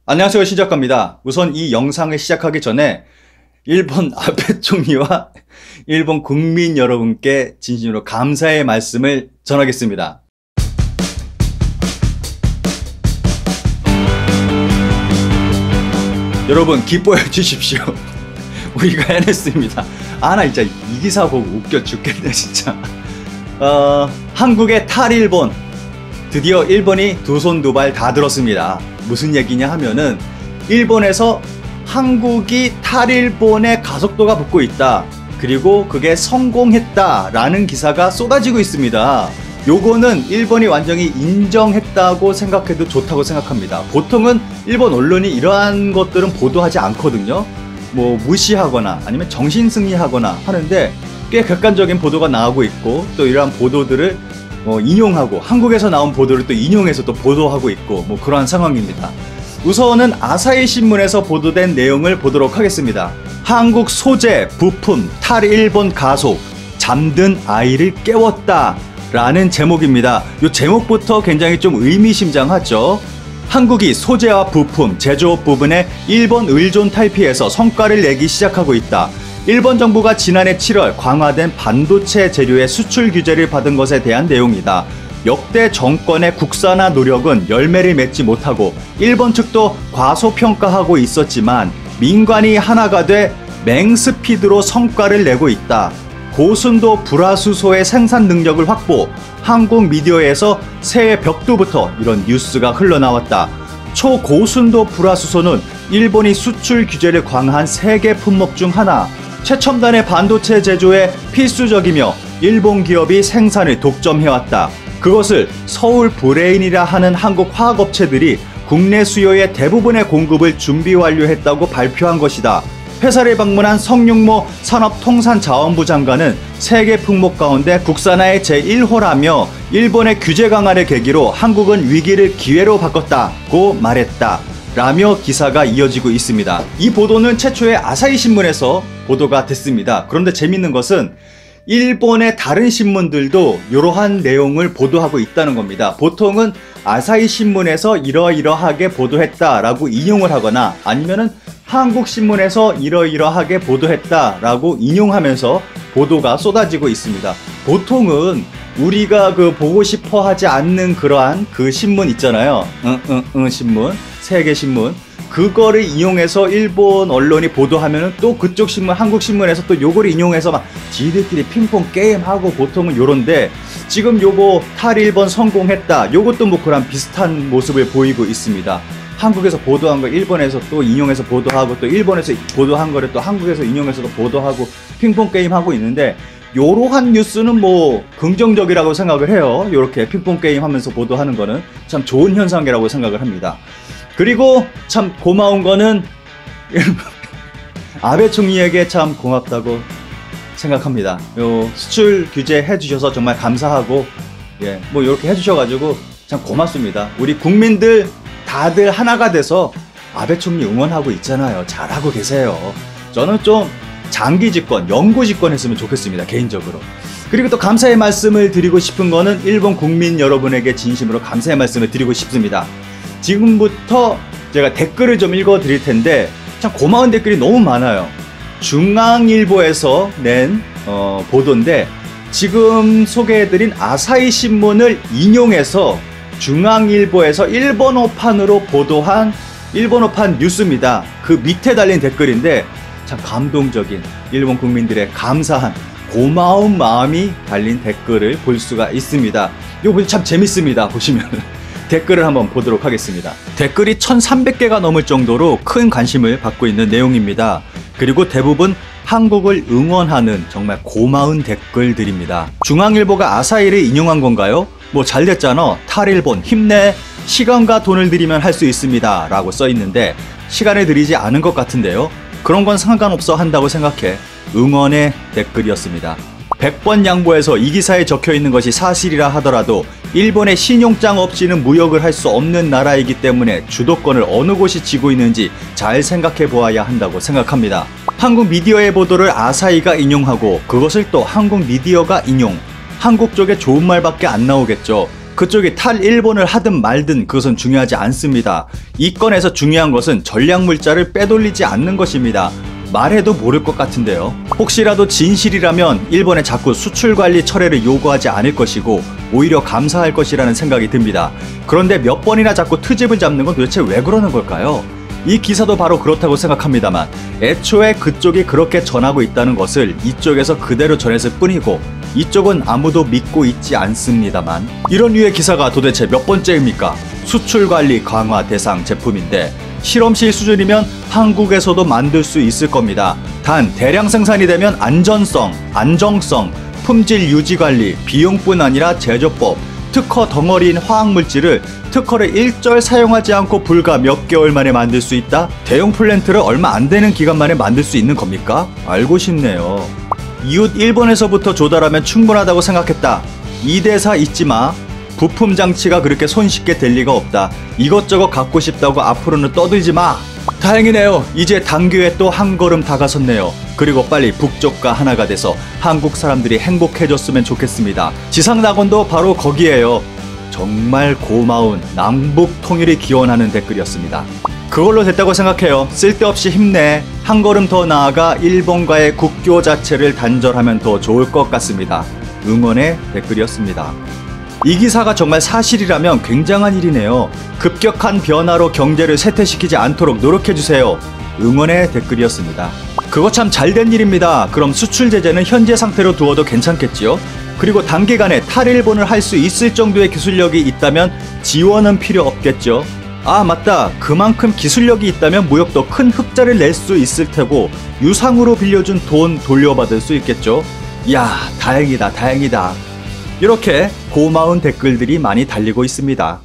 안녕하세요, 신작가입니다. 우선 이 영상을 시작하기 전에 일본 아베 총리와 일본 국민 여러분께 진심으로 감사의 말씀을 전하겠습니다. 여러분 기뻐해 주십시오. 우리가 해냈습니다. 나 진짜 이 기사 보고 웃겨 죽겠네 진짜. 한국의 탈일본, 드디어 일본이 두 손 두 발 다 들었습니다. 무슨 얘기냐 하면은 일본에서 한국이 탈일본의 가속도가 붙고 있다, 그리고 그게 성공했다라는 기사가 쏟아지고 있습니다. 요거는 일본이 완전히 인정했다고 생각해도 좋다고 생각합니다. 보통은 일본 언론이 이러한 것들은 보도하지 않거든요. 뭐 무시하거나 아니면 정신승리하거나 하는데 꽤 객관적인 보도가 나오고 있고, 또 이러한 보도들을 인용하고 한국에서 나온 보도를 또 인용해서 또 보도하고 있고, 뭐 그러한 상황입니다. 우선은 아사히 신문에서 보도된 내용을 보도록 하겠습니다. 한국 소재, 부품, 탈일본 가속, 잠든 아이를 깨웠다 라는 제목입니다. 이 제목부터 굉장히 좀 의미심장하죠. 한국이 소재와 부품, 제조업 부분에 일본 의존 탈피해서 성과를 내기 시작하고 있다. 일본 정부가 지난해 7월 강화된 반도체 재료의 수출 규제를 받은 것에 대한 내용이다. 역대 정권의 국산화 노력은 열매를 맺지 못하고 일본 측도 과소평가하고 있었지만 민관이 하나가 돼 맹스피드로 성과를 내고 있다. 고순도 불화수소의 생산 능력을 확보, 한국 미디어에서 새해 벽두부터 이런 뉴스가 흘러나왔다. 초고순도 불화수소는 일본이 수출 규제를 강화한 세계 품목 중 하나, 최첨단의 반도체 제조에 필수적이며 일본 기업이 생산을 독점해왔다. 그것을 서울 브레인이라 하는 한국 화학업체들이 국내 수요의 대부분의 공급을 준비 완료했다고 발표한 것이다. 회사를 방문한 성육모 산업통상자원부 장관은 세계 품목 가운데 국산화의 제1호라며 일본의 규제 강화를 계기로 한국은 위기를 기회로 바꿨다고 말했다 라며 기사가 이어지고 있습니다. 이 보도는 최초의 아사히 신문에서 보도가 됐습니다. 그런데 재밌는 것은 일본의 다른 신문들도 이러한 내용을 보도하고 있다는 겁니다. 보통은 아사히 신문에서 이러이러하게 보도했다라고 인용을 하거나 아니면은 한국 신문에서 이러이러하게 보도했다라고 인용하면서 보도가 쏟아지고 있습니다. 보통은 우리가 보고 싶어 하지 않는 그러한 그 신문 있잖아요. 신문, 세계 신문. 그거를 이용해서 일본 언론이 보도하면은 또 그쪽 신문, 한국 신문에서 또 요거를 인용해서 막 지들끼리 핑퐁 게임하고 보통은 요런데, 지금 요거 탈일본 성공했다, 요것도 뭐 그런 비슷한 모습을 보이고 있습니다. 한국에서 보도한 거 일본에서 또 인용해서 보도하고, 또 일본에서 보도한 거를 또 한국에서 인용해서도 보도하고 핑퐁 게임 하고 있는데, 요러한 뉴스는 뭐 긍정적이라고 생각을 해요. 요렇게 핑퐁 게임 하면서 보도하는 거는 참 좋은 현상이라고 생각을 합니다. 그리고 참 고마운 거는 아베 총리에게 참 고맙다고 생각합니다. 요 수출 규제 해주셔서 정말 감사하고, 뭐 이렇게 해주셔가지고 참 고맙습니다. 우리 국민들 다들 하나가 돼서 아베 총리 응원하고 있잖아요. 잘하고 계세요. 저는 좀 장기 집권, 영구 집권 했으면 좋겠습니다, 개인적으로. 그리고 또 감사의 말씀을 드리고 싶은 거는 일본 국민 여러분에게 진심으로 감사의 말씀을 드리고 싶습니다. 지금부터 제가 댓글을 좀 읽어 드릴 텐데 참 고마운 댓글이 너무 많아요. 중앙일보에서 낸 보도인데, 지금 소개해드린 아사히 신문을 인용해서 중앙일보에서 일본어판으로 보도한 일본어판 뉴스입니다. 그 밑에 달린 댓글인데 참 감동적인 일본 국민들의 감사한 고마운 마음이 달린 댓글을 볼 수가 있습니다. 이거 참 재밌습니다. 보시면 댓글을 한번 보도록 하겠습니다. 댓글이 1300개가 넘을 정도로 큰 관심을 받고 있는 내용입니다. 그리고 대부분 한국을 응원하는 정말 고마운 댓글들입니다. 중앙일보가 아사히를 인용한 건가요? 뭐 잘됐잖아, 탈일본 힘내, 시간과 돈을 들이면 할 수 있습니다 라고 써있는데 시간을 들이지 않은 것 같은데요. 그런 건 상관없어 한다고 생각해. 응원의 댓글이었습니다. 100번 양보해서 이 기사에 적혀있는 것이 사실이라 하더라도 일본의 신용장 없이는 무역을 할 수 없는 나라이기 때문에 주도권을 어느 곳이 쥐고 있는지 잘 생각해 보아야 한다고 생각합니다. 한국 미디어의 보도를 아사히가 인용하고 그것을 또 한국 미디어가 인용. 한국 쪽에 좋은 말밖에 안 나오겠죠. 그쪽이 탈일본을 하든 말든 그것은 중요하지 않습니다. 이 건에서 중요한 것은 전략물자를 빼돌리지 않는 것입니다. 말해도 모를 것 같은데요. 혹시라도 진실이라면 일본에 자꾸 수출관리 철회를 요구하지 않을 것이고 오히려 감사할 것이라는 생각이 듭니다. 그런데 몇 번이나 자꾸 트집을 잡는 건 도대체 왜 그러는 걸까요? 이 기사도 바로 그렇다고 생각합니다만 애초에 그쪽이 그렇게 전하고 있다는 것을 이쪽에서 그대로 전했을 뿐이고 이쪽은 아무도 믿고 있지 않습니다만 이런 류의 기사가 도대체 몇 번째입니까? 수출관리 강화 대상 제품인데 실험실 수준이면 한국에서도 만들 수 있을 겁니다. 단 대량 생산이 되면 안전성, 안정성, 품질 유지관리, 비용뿐 아니라 제조법, 특허 덩어리인 화학물질을 특허를 일절 사용하지 않고 불과 몇 개월 만에 만들 수 있다? 대형 플랜트를 얼마 안 되는 기간 만에 만들 수 있는 겁니까? 알고 싶네요. 이웃 일본에서부터 조달하면 충분하다고 생각했다. 이 대사 잊지 마. 부품 장치가 그렇게 손쉽게 될 리가 없다. 이것저것 갖고 싶다고 앞으로는 떠들지 마. 다행이네요. 이제 단교에 또 한 걸음 다가섰네요. 그리고 빨리 북쪽과 하나가 돼서 한국 사람들이 행복해졌으면 좋겠습니다. 지상낙원도 바로 거기에요. 정말 고마운 남북 통일을 기원하는 댓글이었습니다. 그걸로 됐다고 생각해요. 쓸데없이 힘내. 한 걸음 더 나아가 일본과의 국교 자체를 단절하면 더 좋을 것 같습니다. 응원의 댓글이었습니다. 이 기사가 정말 사실이라면 굉장한 일이네요. 급격한 변화로 경제를 쇠퇴시키지 않도록 노력해주세요. 응원의 댓글이었습니다. 그거 참 잘된 일입니다. 그럼 수출 제재는 현재 상태로 두어도 괜찮겠지요? 그리고 단기간에 탈일본을 할 수 있을 정도의 기술력이 있다면 지원은 필요 없겠죠? 아 맞다. 그만큼 기술력이 있다면 무역도 큰 흑자를 낼 수 있을 테고 유상으로 빌려준 돈 돌려받을 수 있겠죠? 이야 다행이다 다행이다. 이렇게 고마운 댓글들이 많이 달리고 있습니다.